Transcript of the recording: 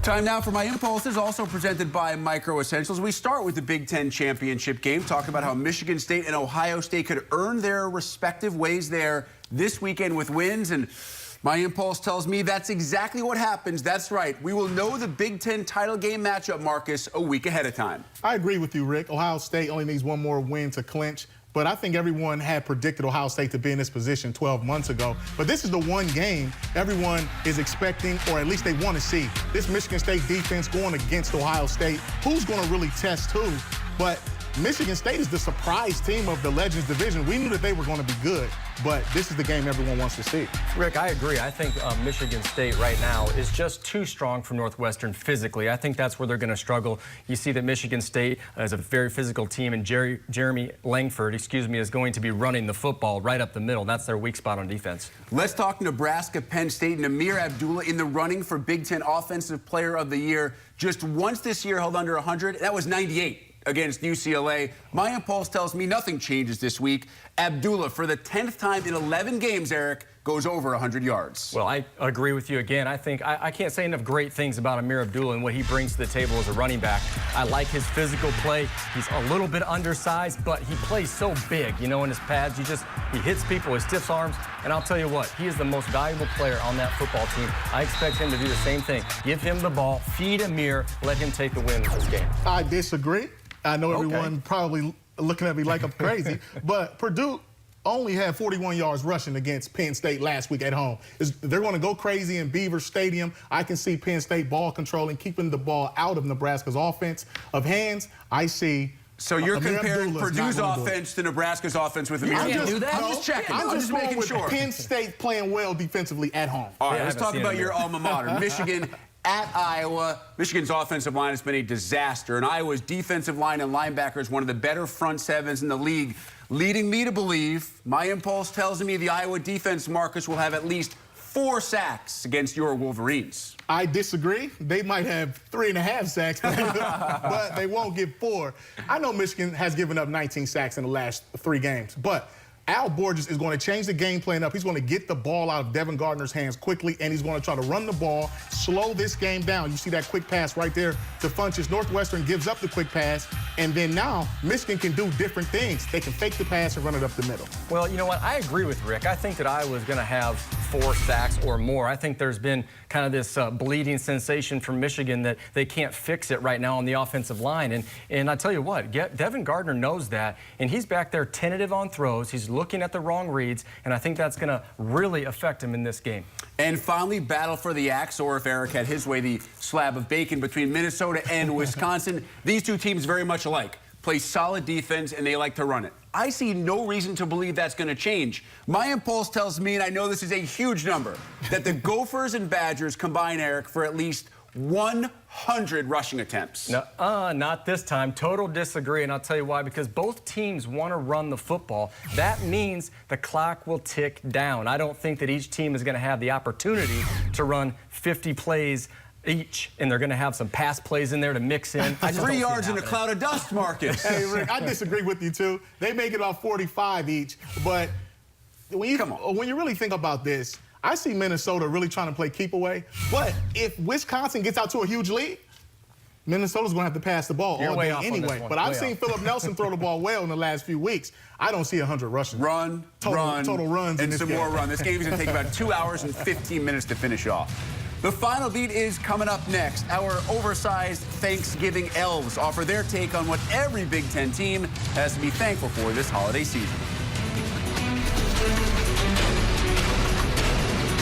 Time now for My Impulses, also presented by MicroEssentials. We start with the Big Ten championship game, talking about how Michigan State and Ohio State could earn their respective ways there this weekend with wins. And my impulse tells me that's exactly what happens. That's right. We will know the Big Ten title game matchup, Marcus, a week ahead of time. I agree with you, Rick. Ohio State only needs one more win to clinch. But I think everyone had predicted Ohio State to be in this position 12 months ago. But this is the one game everyone is expecting, or at least they want to see. This Michigan State defense going against Ohio State. Who's going to really test who? But Michigan State is the surprise team of the Legends division. We knew that they were going to be good, but this is the game everyone wants to see. Rick, I agree. I think Michigan State right now is just too strong for Northwestern physically. I think that's where they're going to struggle. You see that Michigan State is a very physical team, and Jeremy Langford, is going to be running the football right up the middle. That's their weak spot on defense. Let's talk Nebraska, Penn State, and Amir Abdullah in the running for Big Ten Offensive Player of the Year. Just once this year held under 100. That was 98. Against UCLA. My impulse tells me nothing changes this week. Abdullah, for the 10th time in 11 games, Eric, goes over 100 yards. Well, I agree with you again. I think I can't say enough great things about Amir Abdullah and what he brings to the table as a running back. I like his physical play. He's a little bit undersized, but he plays so big, you know, in his pads. He hits people with stiff arms, and I'll tell you what, he is the most valuable player on that football team. I expect him to do the same thing. Give him the ball, feed Amir, let him take the win in this game. I disagree. I know everyone probably looking at me like I'm crazy, but Purdue only had 41 yards rushing against Penn State last week at home. They're going to go crazy in Beaver Stadium. I can see Penn State ball controlling, keeping the ball out of Nebraska's offense. Of hands, I see. So you're comparing Purdue's offense to Nebraska's offense with Amir Abdullah? I'm just checking. I'm just making sure. Penn State playing well defensively at home. All right, let's talk about your alma mater, Michigan. At Iowa, Michigan's offensive line has been a disaster, and Iowa's defensive line and linebackers one of the better front sevens in the league, leading me to believe, my impulse tells me the Iowa defense, Marcus, will have at least 4 sacks against your Wolverines. I disagree. They might have 3.5 sacks, but they won't get 4. I know Michigan has given up 19 sacks in the last 3 games, but Al Borges is going to change the game plan up. He's going to get the ball out of Devin Gardner's hands quickly, and he's going to try to run the ball, slow this game down. You see that quick pass right there to Funchess. Northwestern gives up the quick pass, and then now Michigan can do different things. They can fake the pass and run it up the middle. Well, you know what? I agree with Rick. I think that Iowa is going to have 4 sacks or more. I think there's been kind of this bleeding sensation from Michigan that they can't fix it right now on the offensive line. And I tell you what, Devin Gardner knows that, and he's back there tentative on throws. He's looking at the wrong reads, and I think that's going to really affect him in this game. And finally, battle for the axe, or if Eric had his way, the slab of bacon between Minnesota and Wisconsin. These two teams very much alike. Play solid defense, and they like to run it. I see no reason to believe that's going to change. My impulse tells me, and I know this is a huge number, that the Gophers and Badgers combine, Eric, for at least 100 rushing attempts. No, not this time. Total disagree, and I'll tell you why. Because both teams want to run the football. That means the clock will tick down. I don't think that each team is going to have the opportunity to run 50 plays each, and they're going to have some pass plays in there to mix in. 3 yards in a cloud of dust, Marcus. Hey, Rick, I disagree with you, too. They make it off 45 each, but when you really think about this, I see Minnesota really trying to play keep away, but if Wisconsin gets out to a huge lead, Minnesota's going to have to pass the ball all day anyway. But I've seen Philip Nelson throw the ball well in the last few weeks. I don't see 100 rushing. Total runs and some more run. This game is going to take about 2 hours and 15 minutes to finish off. The final beat is coming up next. Our oversized Thanksgiving elves offer their take on what every Big Ten team has to be thankful for this holiday season.